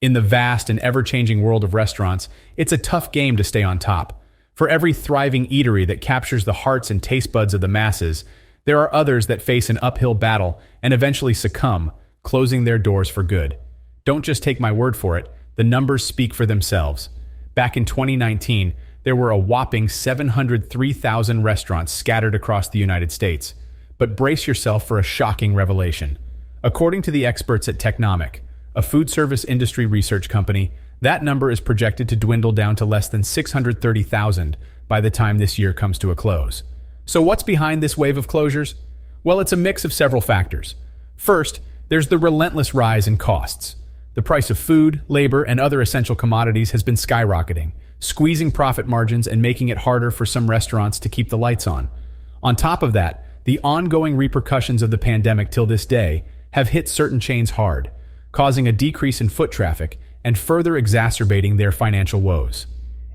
In the vast and ever-changing world of restaurants, it's a tough game to stay on top. For every thriving eatery that captures the hearts and taste buds of the masses, there are others that face an uphill battle and eventually succumb, closing their doors for good. Don't just take my word for it, the numbers speak for themselves. Back in 2019, there were a whopping 703,000 restaurants scattered across the United States. But brace yourself for a shocking revelation. According to the experts at Technomic, a food service industry research company, that number is projected to dwindle down to less than 630,000 by the time this year comes to a close. So what's behind this wave of closures? Well, it's a mix of several factors. First, there's the relentless rise in costs. The price of food, labor, and other essential commodities has been skyrocketing, squeezing profit margins and making it harder for some restaurants to keep the lights on. On top of that, the ongoing repercussions of the pandemic till this day have hit certain chains hard, causing a decrease in foot traffic and further exacerbating their financial woes.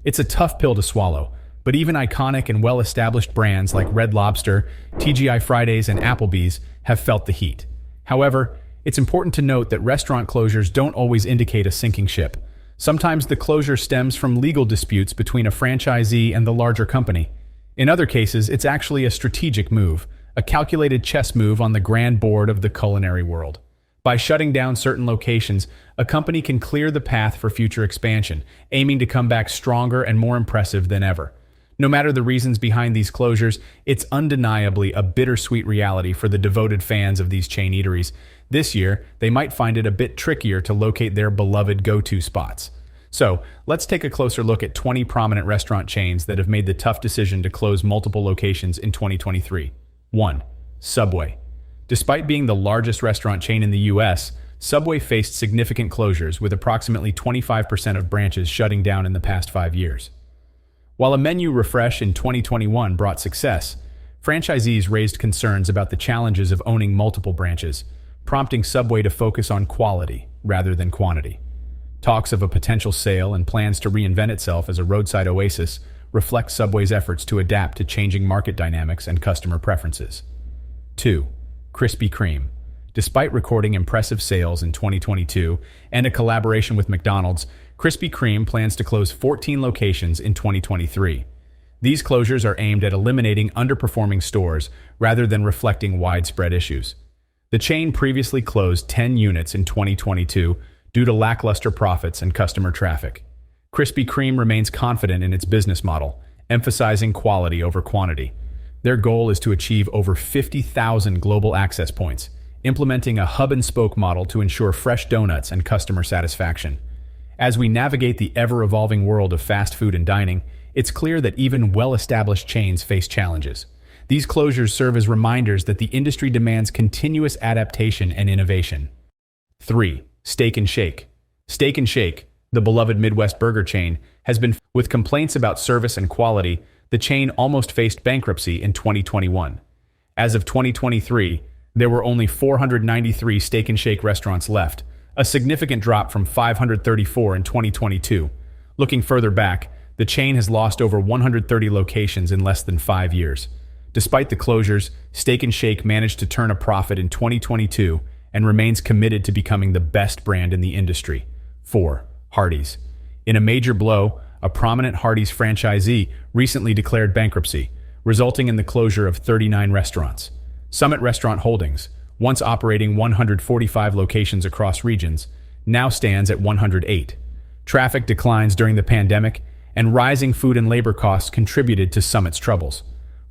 It's a tough pill to swallow, but even iconic and well-established brands like Red Lobster, TGI Fridays, and Applebee's have felt the heat. However, it's important to note that restaurant closures don't always indicate a sinking ship. Sometimes the closure stems from legal disputes between a franchisee and the larger company. In other cases, it's actually a strategic move, a calculated chess move on the grand board of the culinary world. By shutting down certain locations, a company can clear the path for future expansion, aiming to come back stronger and more impressive than ever. No matter the reasons behind these closures, it's undeniably a bittersweet reality for the devoted fans of these chain eateries. This year, they might find it a bit trickier to locate their beloved go-to spots. So, let's take a closer look at 20 prominent restaurant chains that have made the tough decision to close multiple locations in 2023. 1. Subway. Despite being the largest restaurant chain in the U.S., Subway faced significant closures, with approximately 25% of branches shutting down in the past 5 years. While a menu refresh in 2021 brought success, franchisees raised concerns about the challenges of owning multiple branches, prompting Subway to focus on quality rather than quantity. Talks of a potential sale and plans to reinvent itself as a roadside oasis reflect Subway's efforts to adapt to changing market dynamics and customer preferences. 2. Krispy Kreme. Despite recording impressive sales in 2022 and a collaboration with McDonald's, Krispy Kreme plans to close 14 locations in 2023. These closures are aimed at eliminating underperforming stores rather than reflecting widespread issues. The chain previously closed 10 units in 2022 due to lackluster profits and customer traffic. Krispy Kreme remains confident in its business model, emphasizing quality over quantity. Their goal is to achieve over 50,000 global access points, implementing a hub-and-spoke model to ensure fresh donuts and customer satisfaction. As we navigate the ever-evolving world of fast food and dining, it's clear that even well-established chains face challenges. These closures serve as reminders that the industry demands continuous adaptation and innovation. 3. Steak and Shake. Steak and Shake, the beloved Midwest burger chain, has been with complaints about service and quality. The chain almost faced bankruptcy in 2021. As of 2023, there were only 493 Steak and Shake restaurants left, a significant drop from 534 in 2022. Looking further back, the chain has lost over 130 locations in less than 5 years. Despite the closures, Steak and Shake managed to turn a profit in 2022 and remains committed to becoming the best brand in the industry. 4. Hardee's. In a major blow, a prominent Hardee's franchisee recently declared bankruptcy, resulting in the closure of 39 restaurants. Summit Restaurant Holdings, once operating 145 locations across regions, now stands at 108. Traffic declines during the pandemic, and rising food and labor costs contributed to Summit's troubles.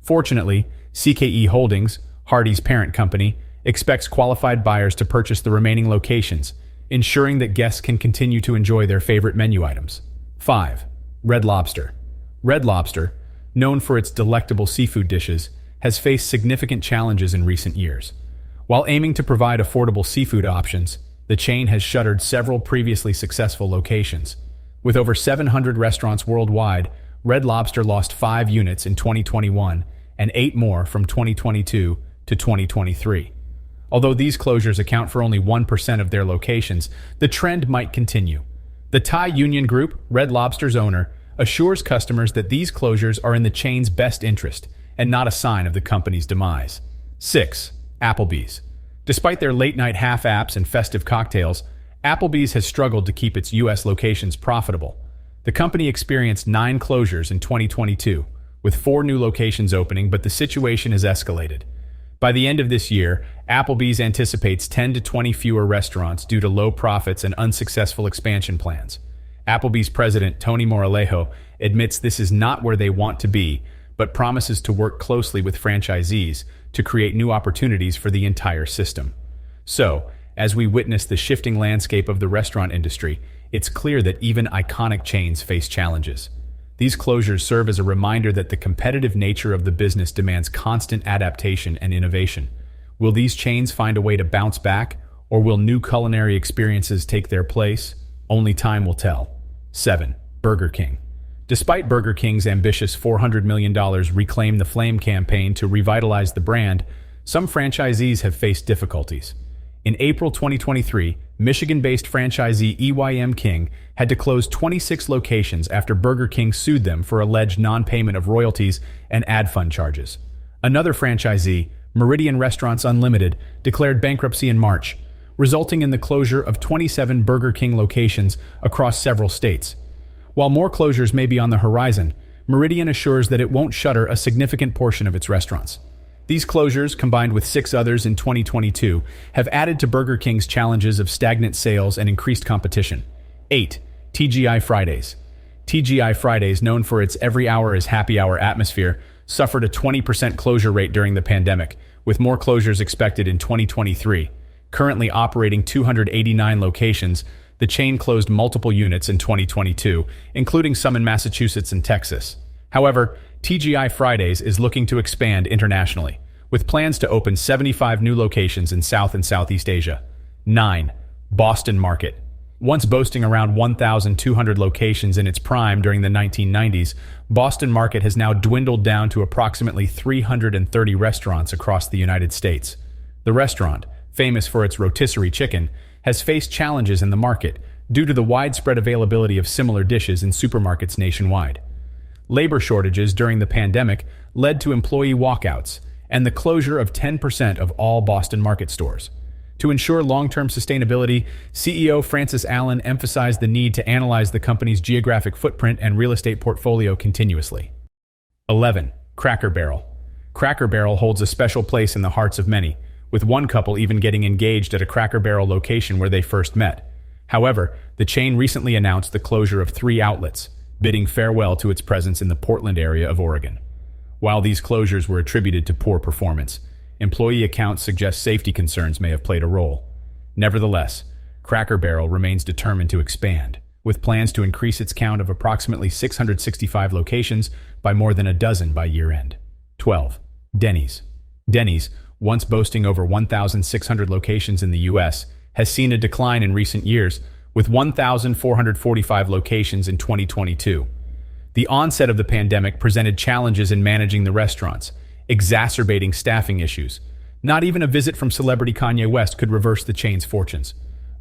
Fortunately, CKE Holdings, Hardee's parent company, expects qualified buyers to purchase the remaining locations, ensuring that guests can continue to enjoy their favorite menu items. 5. Red Lobster. Red Lobster, known for its delectable seafood dishes, has faced significant challenges in recent years. While aiming to provide affordable seafood options, the chain has shuttered several previously successful locations. With over 700 restaurants worldwide, Red Lobster lost 5 units in 2021 and 8 more from 2022 to 2023. Although these closures account for only 1% of their locations, the trend might continue. The Thai Union Group, Red Lobster's owner, assures customers that these closures are in the chain's best interest and not a sign of the company's demise. 6. Applebee's. Despite their late-night half-apps and festive cocktails, Applebee's has struggled to keep its U.S. locations profitable. The company experienced 9 closures in 2022, with 4 new locations opening, but the situation has escalated. By the end of this year, Applebee's anticipates 10 to 20 fewer restaurants due to low profits and unsuccessful expansion plans. Applebee's president, Tony Moralejo, admits this is not where they want to be, but promises to work closely with franchisees to create new opportunities for the entire system. So, as we witness the shifting landscape of the restaurant industry, it's clear that even iconic chains face challenges. These closures serve as a reminder that the competitive nature of the business demands constant adaptation and innovation. Will these chains find a way to bounce back, or will new culinary experiences take their place? Only time will tell. 7. Burger King. Despite Burger King's ambitious $400 million Reclaim the Flame campaign to revitalize the brand, some franchisees have faced difficulties. In April 2023, Michigan-based franchisee EYM King had to close 26 locations after Burger King sued them for alleged non-payment of royalties and ad fund charges. Another franchisee, Meridian Restaurants Unlimited, declared bankruptcy in March, resulting in the closure of 27 Burger King locations across several states. While more closures may be on the horizon, Meridian assures that it won't shutter a significant portion of its restaurants. These closures, combined with 6 others in 2022, have added to Burger King's challenges of stagnant sales and increased competition. 8. TGI Fridays. TGI Fridays, known for its every hour is happy hour atmosphere, suffered a 20% closure rate during the pandemic, with more closures expected in 2023. Currently operating 289 locations, the chain closed multiple units in 2022, including some in Massachusetts and Texas. However, TGI Fridays is looking to expand internationally, with plans to open 75 new locations in South and Southeast Asia. 9. Boston Market. Once boasting around 1,200 locations in its prime during the 1990s, Boston Market has now dwindled down to approximately 330 restaurants across the United States. The restaurant, famous for its rotisserie chicken, has faced challenges in the market due to the widespread availability of similar dishes in supermarkets nationwide. Labor shortages during the pandemic led to employee walkouts and the closure of 10% of all Boston Market stores. To ensure long-term sustainability, CEO Francis Allen emphasized the need to analyze the company's geographic footprint and real estate portfolio continuously. 11. Cracker Barrel. Cracker Barrel holds a special place in the hearts of many, with one couple even getting engaged at a Cracker Barrel location where they first met. However, the chain recently announced the closure of 3 outlets, bidding farewell to its presence in the Portland area of Oregon. While these closures were attributed to poor performance, employee accounts suggest safety concerns may have played a role. Nevertheless, Cracker Barrel remains determined to expand, with plans to increase its count of approximately 665 locations by more than a dozen by year-end. 12. Denny's. Denny's, once boasting over 1,600 locations in the U.S., has seen a decline in recent years, with 1,445 locations in 2022. The onset of the pandemic presented challenges in managing the restaurants, exacerbating staffing issues. Not even a visit from celebrity Kanye West could reverse the chain's fortunes.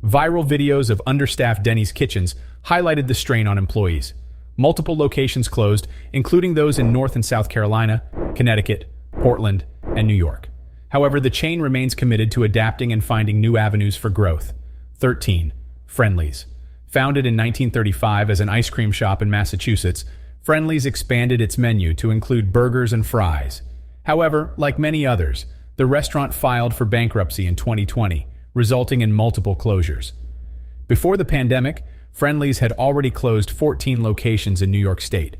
Viral videos of understaffed Denny's kitchens highlighted the strain on employees. Multiple locations closed, including those in North and South Carolina, Connecticut, Portland, and New York. However, the chain remains committed to adapting and finding new avenues for growth. 13. Friendly's. Founded in 1935 as an ice cream shop in Massachusetts, Friendly's expanded its menu to include burgers and fries. However, like many others, the restaurant filed for bankruptcy in 2020, resulting in multiple closures. Before the pandemic, Friendly's had already closed 14 locations in New York State.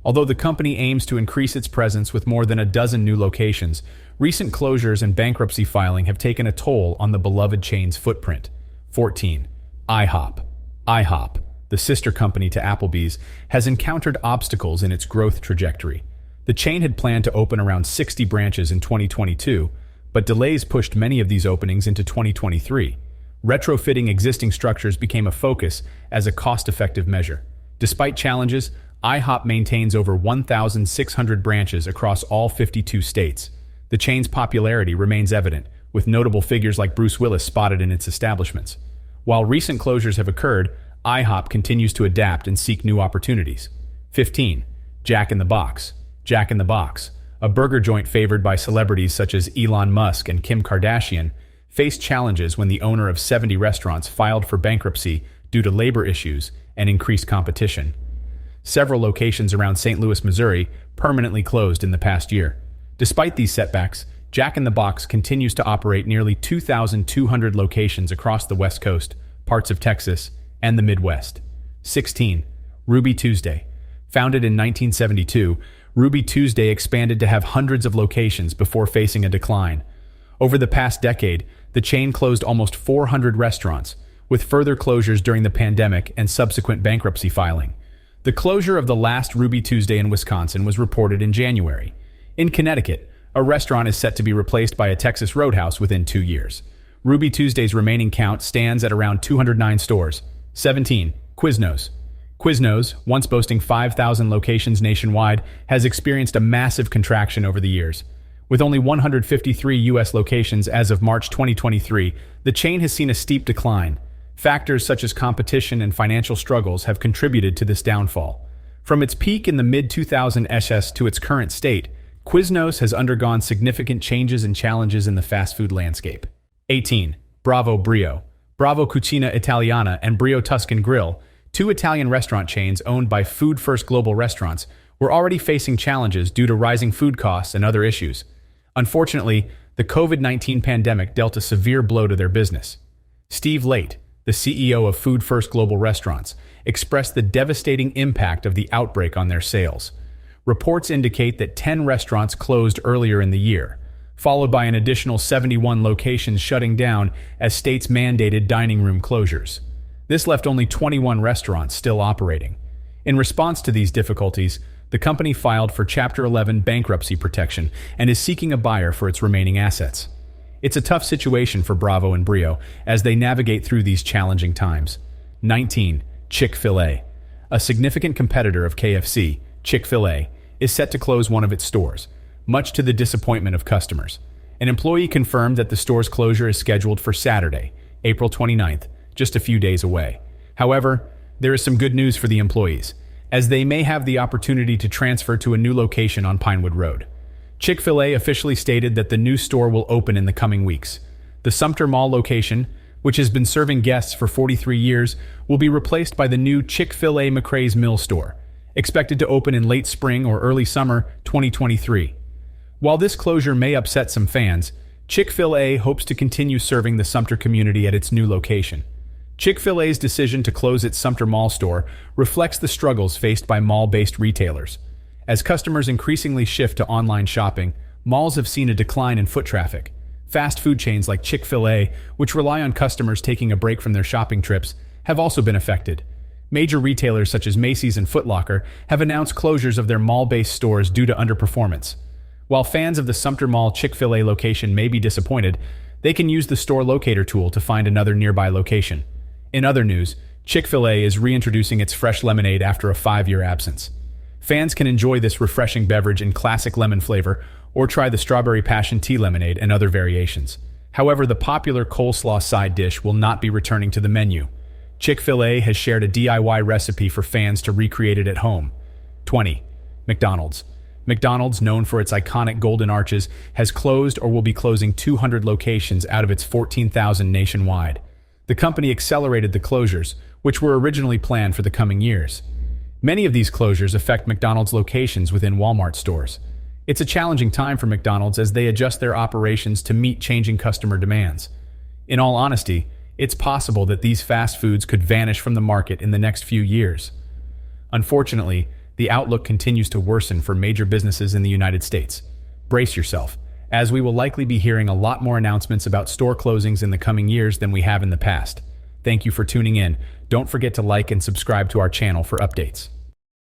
Although the company aims to increase its presence with more than a dozen new locations, recent closures and bankruptcy filing have taken a toll on the beloved chain's footprint. 14. IHOP. IHOP, the sister company to Applebee's, has encountered obstacles in its growth trajectory. The chain had planned to open around 60 branches in 2022, but delays pushed many of these openings into 2023. Retrofitting existing structures became a focus as a cost-effective measure. Despite challenges, IHOP maintains over 1,600 branches across all 52 states. The chain's popularity remains evident, with notable figures like Bruce Willis spotted in its establishments. While recent closures have occurred, IHOP continues to adapt and seek new opportunities. 15. Jack in the Box. Jack in the Box, a burger joint favored by celebrities such as Elon Musk and Kim Kardashian, faced challenges when the owner of 70 restaurants filed for bankruptcy due to labor issues and increased competition. Several locations around St. Louis, Missouri, permanently closed in the past year. Despite these setbacks, Jack in the Box continues to operate nearly 2,200 locations across the West Coast, parts of Texas, and the Midwest. 16. Ruby Tuesday. Founded in 1972, Ruby Tuesday expanded to have hundreds of locations before facing a decline. Over the past decade, the chain closed almost 400 restaurants, with further closures during the pandemic and subsequent bankruptcy filing. The closure of the last Ruby Tuesday in Wisconsin was reported in January. In Connecticut, a restaurant is set to be replaced by a Texas Roadhouse within 2 years. Ruby Tuesday's remaining count stands at around 209 stores. 17. Quiznos. Quiznos, once boasting 5,000 locations nationwide, has experienced a massive contraction over the years. With only 153 U.S. locations as of March 2023, the chain has seen a steep decline. Factors such as competition and financial struggles have contributed to this downfall. From its peak in the mid-2000s to its current state, Quiznos has undergone significant changes and challenges in the fast food landscape. 18. Bravo Brio. Bravo Cucina Italiana and Brio Tuscan Grill, two Italian restaurant chains owned by Food First Global Restaurants, were already facing challenges due to rising food costs and other issues. Unfortunately, the COVID-19 pandemic dealt a severe blow to their business. Steve Late, the CEO of Food First Global Restaurants, expressed the devastating impact of the outbreak on their sales. Reports indicate that 10 restaurants closed earlier in the year, followed by an additional 71 locations shutting down as states mandated dining room closures. This left only 21 restaurants still operating. In response to these difficulties, the company filed for Chapter 11 bankruptcy protection and is seeking a buyer for its remaining assets. It's a tough situation for Bravo and Brio as they navigate through these challenging times. 19. Chick-fil-A. A significant competitor of KFC, Chick-fil-A, is set to close one of its stores, much to the disappointment of customers. An employee confirmed that the store's closure is scheduled for Saturday, April 29th, just a few days away. However, there is some good news for the employees, as they may have the opportunity to transfer to a new location on Pinewood Road. Chick-fil-A officially stated that the new store will open in the coming weeks. The Sumter Mall location, which has been serving guests for 43 years, will be replaced by the new Chick-fil-A McRae's Mill store, expected to open in late spring or early summer 2023. While this closure may upset some fans, Chick-fil-A hopes to continue serving the Sumter community at its new location. Chick-fil-A's decision to close its Sumter Mall store reflects the struggles faced by mall-based retailers. As customers increasingly shift to online shopping, malls have seen a decline in foot traffic. Fast food chains like Chick-fil-A, which rely on customers taking a break from their shopping trips, have also been affected. Major retailers such as Macy's and Foot Locker have announced closures of their mall-based stores due to underperformance. While fans of the Sumter Mall Chick-fil-A location may be disappointed, they can use the store locator tool to find another nearby location. In other news, Chick-fil-A is reintroducing its fresh lemonade after a 5-year absence. Fans can enjoy this refreshing beverage in classic lemon flavor or try the strawberry passion tea lemonade and other variations. However, the popular coleslaw side dish will not be returning to the menu. Chick-fil-A has shared a DIY recipe for fans to recreate it at home. 20. McDonald's. McDonald's, known for its iconic golden arches, has closed or will be closing 200 locations out of its 14,000 nationwide. The company accelerated the closures, which were originally planned for the coming years. Many of these closures affect McDonald's locations within Walmart stores. It's a challenging time for McDonald's as they adjust their operations to meet changing customer demands. In all honesty, it's possible that these fast foods could vanish from the market in the next few years. Unfortunately, the outlook continues to worsen for major businesses in the United States. Brace yourself, as we will likely be hearing a lot more announcements about store closings in the coming years than we have in the past. Thank you for tuning in. Don't forget to like and subscribe to our channel for updates.